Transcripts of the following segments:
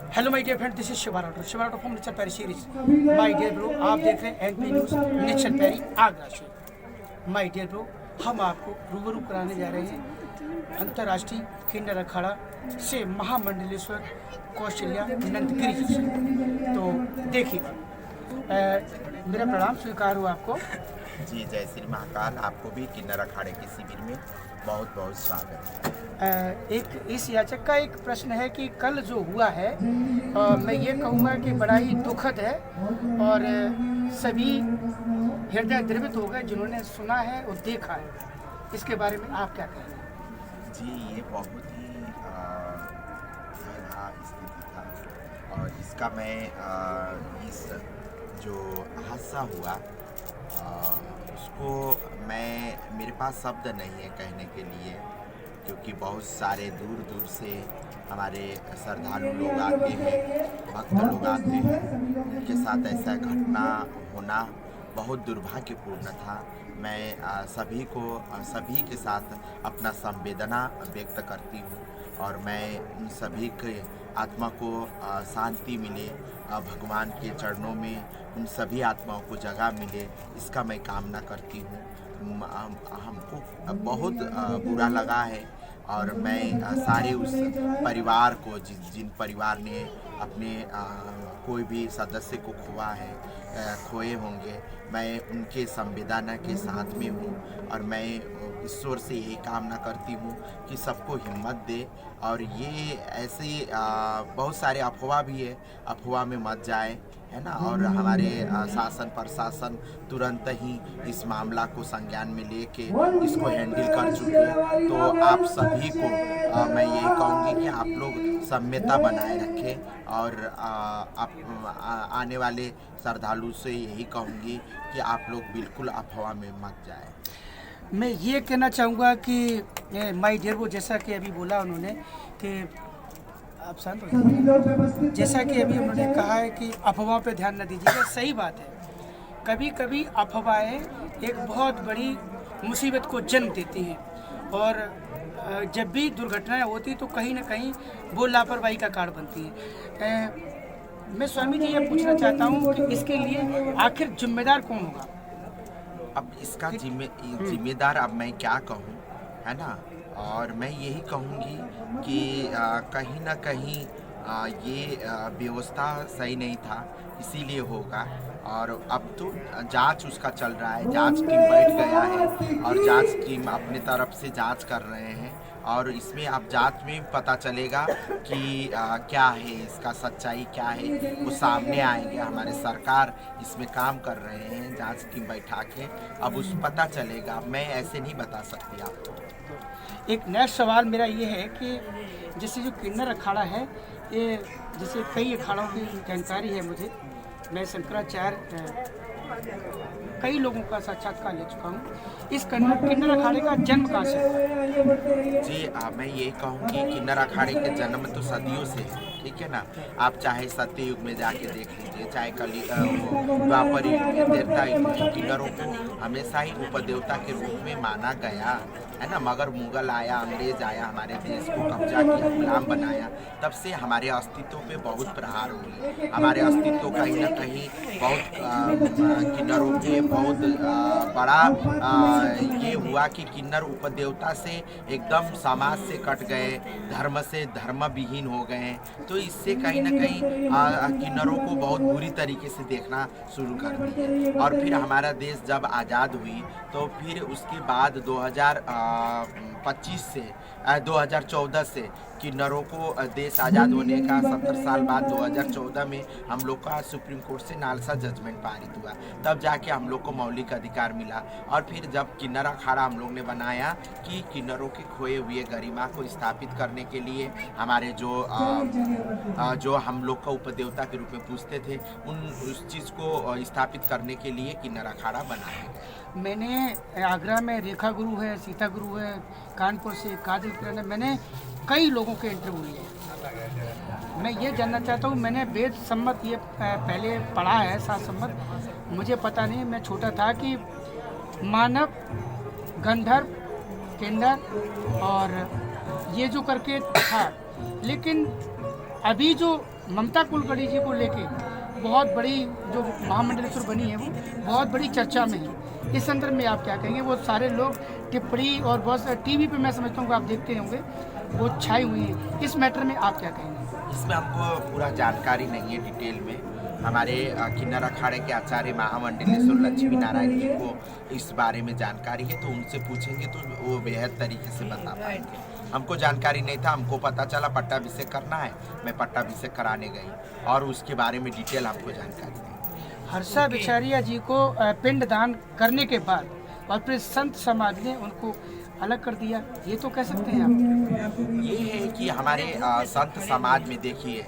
Hello my dear friend, this is Shiva Rathore from nature पैरी series. My dear bro, आप देख रहे हैं एनपी न्यूज़ नेचर पैरी आगरा से। माय डियर ब्रो, हम आपको रूबरू कराने जा रहे हैं अंतर्राष्ट्रीय किन्नर अखाड़ा से महामंडलेश्वर कौशल्या नंदगिरी जी से। तो देखिएगा, मेरा प्रणाम स्वीकार हो आपको। जी, जय श्री महाकाल। आपको भी किन्नर अखाड़े के शिविर में बहुत बहुत स्वागत है। एक इस याचक का एक प्रश्न है कि कल जो हुआ है, मैं ये कहूँगा कि बड़ा ही दुखद है और सभी हृदय द्रवित हो गए जिन्होंने सुना है और देखा है। इसके बारे में आप क्या कहेंगे? जी, ये बहुत ही गहरा स्थिति था और इसका मैं इस जो हादसा हुआ उसको मेरे पास शब्द नहीं है कहने के लिए, क्योंकि बहुत सारे दूर दूर से हमारे श्रद्धालु लोग आते हैं, भक्त लोग आते हैं। उनके साथ ऐसा घटना होना बहुत दुर्भाग्यपूर्ण था। मैं सभी के साथ अपना संवेदना व्यक्त करती हूँ और मैं उन सभी के आत्मा को शांति मिले, भगवान के चरणों में उन सभी आत्माओं को जगह मिले, इसका मैं कामना करती हूँ। हमको बहुत बुरा लगा है और मैं सारे उस परिवार को जिन परिवार ने अपने कोई भी सदस्य को खोए होंगे, मैं उनके संवेदना के साथ में हूँ और मैं ईश्वर से यही कामना करती हूँ कि सबको हिम्मत दे। और ये ऐसे बहुत सारे अफवाह भी है, अफवाह में मत जाए, है ना। और हमारे शासन प्रशासन तुरंत ही इस मामला को संज्ञान में लेके इसको हैंडल कर चुके हैं। तो आप सभी को मैं यही कहूँगी कि आप लोग सम्यता बनाए रखें और आप आने वाले श्रद्धालु से यही कहूँगी कि आप लोग बिल्कुल अफवाह में मत जाए। मैं ये कहना चाहूँगा कि माय डियर, वो जैसा कि अभी बोला उन्होंने कि आप शांत हो जाइए। जैसा कि अभी उन्होंने कहा है कि अफवाह पे ध्यान न दीजिएगा, सही बात है। कभी कभी अफवाहें एक बहुत बड़ी मुसीबत को जन्म देती हैं और जब भी दुर्घटनाएं होती तो कहीं ना कहीं वो लापरवाही का कारण बनती है। मैं स्वामी जी ये पूछना चाहता हूँ कि इसके लिए आखिर जिम्मेदार कौन होगा? अब इसका जिम्मेदार अब मैं क्या कहूँ, है ना। और मैं यही कहूँगी कि कहीं ना कहीं ये व्यवस्था सही नहीं था, इसीलिए होगा। और अब तो जांच उसका चल रहा है, जांच टीम बैठ गया है और जांच टीम अपने तरफ से जांच कर रहे हैं और इसमें अब जांच में पता चलेगा कि क्या है, इसका सच्चाई क्या है, वो सामने आएंगे। हमारे सरकार इसमें काम कर रहे हैं, जांच टीम बैठा के, अब उस पता चलेगा। मैं ऐसे नहीं बता सकती आपको। एक नेक्स्ट सवाल मेरा ये है कि जैसे जो किन्नर अखाड़ा है, ये जैसे कई अखाड़ों की जानकारी है मुझे, मैं शंकराचार्य कई लोगों का साक्षात्कार ले चुका हूँ। इस किन्नर अखाड़े का जन्म कहाँ से हुआ? जी, मैं ये कहूँगी किन्नर अखाड़े के जन्म तो सदियों से, ठीक है ना। आप चाहे सत्य युग में जाके देख लीजिए, चाहे कली द्वापर युग में देवता युग में किन्नरों को हमेशा ही उपदेवता के रूप में माना गया, है ना। मगर मुगल आया, अंग्रेज आया, हमारे देश को कब्जा किया, गुलाम बनाया, तब से हमारे अस्तित्व पे बहुत प्रहार हुए। हमारे अस्तित्व कहीं ना कहीं बहुत किन्नरों के बहुत बड़ा ये हुआ कि किन्नर उपदेवता से एकदम समाज से कट गए, धर्म से धर्म विहीन हो गए। तो इससे कहीं ना कहीं किन्नरों को बहुत बुरी तरीके से देखना शुरू कर दिया। और फिर हमारा देश जब आज़ाद हुई तो फिर उसके बाद 2014 से किन्नरों को देश आज़ाद होने का 70 साल बाद 2014 में हम लोग का सुप्रीम कोर्ट से नालसा जजमेंट पारित हुआ, तब जाके हम लोग को मौलिक अधिकार मिला। और फिर जब किन्नर अखाड़ा हम लोग ने बनाया कि किन्नरों के खोए हुए गरिमा को स्थापित करने के लिए हमारे जो हम लोग का उपदेवता के रूप में पूछते थे, उस चीज़ को स्थापित करने के लिए किन्नर अखाड़ा बनाया। मैंने आगरा में रेखा गुरु है, सीता गुरु है, कानपुर से काजल किरण है, मैंने कई लोगों के इंटरव्यू लिए। मैं ये जानना चाहता हूँ, मैंने वेद सम्मत ये पहले पढ़ा है, शास्त्र सम्मत, मुझे पता नहीं, मैं छोटा था, कि मानव, गंधर्व टेंडर और ये जो करके था। लेकिन अभी जो ममता कुलकर्णी जी को लेके बहुत बड़ी जो महामंडलेश्वर बनी है वो बहुत बड़ी चर्चा में है। इस संदर्भ में आप क्या कहेंगे? वो सारे लोग टिप्पणी और बहुत सारे टीवी पे मैं समझता हूँ कि आप देखते होंगे वो छाई हुई है। इस मैटर में आप क्या कहेंगे? इसमें हमको पूरा जानकारी नहीं है डिटेल में। हमारे किन्नर अखाड़े के आचार्य महामंडलेश्वर लक्ष्मी नारायण जी को इस बारे में जानकारी है, तो उनसे पूछेंगे तो वो बेहद तरीके से बता पाएंगे। हमको जानकारी नहीं था, हमको पता चला पट्टाभिषेक करना है, मैं पट्टाभिषेक कराने गई और उसके बारे में डिटेल हमको जानकारी नहीं। हर्षा बिचारिया जी को पिंडदान करने के बाद और फिर संत समाज ने उनको अलग कर दिया, ये तो कह सकते हैं आप? ये है कि हमारे संत समाज में देखिए,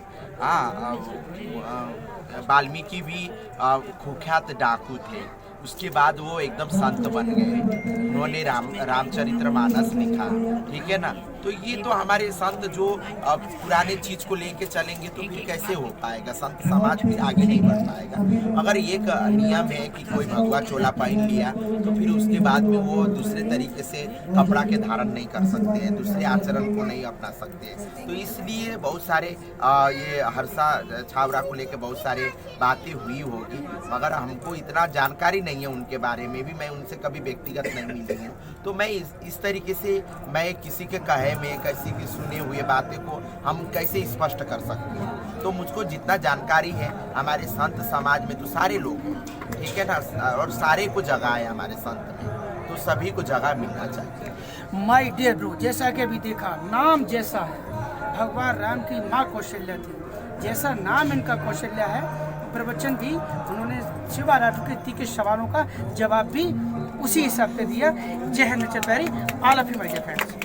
वाल्मीकि भी कुख्यात डाकू थे, उसके बाद वो एकदम संत बन गए, उन्होंने रामचरितमानस लिखा, ठीक है ना। तो ये तो हमारे संत जो पुराने चीज को लेके चलेंगे तो फिर कैसे हो पाएगा, संत समाज भी आगे नहीं बढ़ पाएगा। अगर एक नियम है कि कोई भगवा चोला पहन लिया तो फिर उसके बाद में वो दूसरे तरीके से कपड़ा के धारण नहीं कर सकते हैं, दूसरे आचरण को नहीं अपना सकते हैं। तो इसलिए बहुत सारे ये हर्षा छावरा को लेके बहुत सारे बातें हुई होगी, मगर हमको इतना जानकारी नहीं है उनके बारे में भी, मैं उनसे कभी व्यक्तिगत नहीं मिली है। तो मैं इस तरीके से मैं किसी के कहे में किसी की सुने हुए बातें को हम कैसे स्पष्ट कर सकते हैं। तो मुझको जितना जानकारी है हमारे संत समाज में तो सारे लोग हैं, ठीक है ना, और सारे को जगह है हमारे संत में, तो सभी को जगह मिलना चाहिए। माय डियर ब्रो, जैसा कि अभी देखा, नाम जैसा है, भगवान राम की माँ कौशल्या थी, जैसा नाम इनका कौशल्या है, प्रवचन भी उन्होंने शिवा राजपूती के सवालों का जवाब भी उसी हिसाब से दिया। जय हिंद, जय पैरी, all of you my dear friends.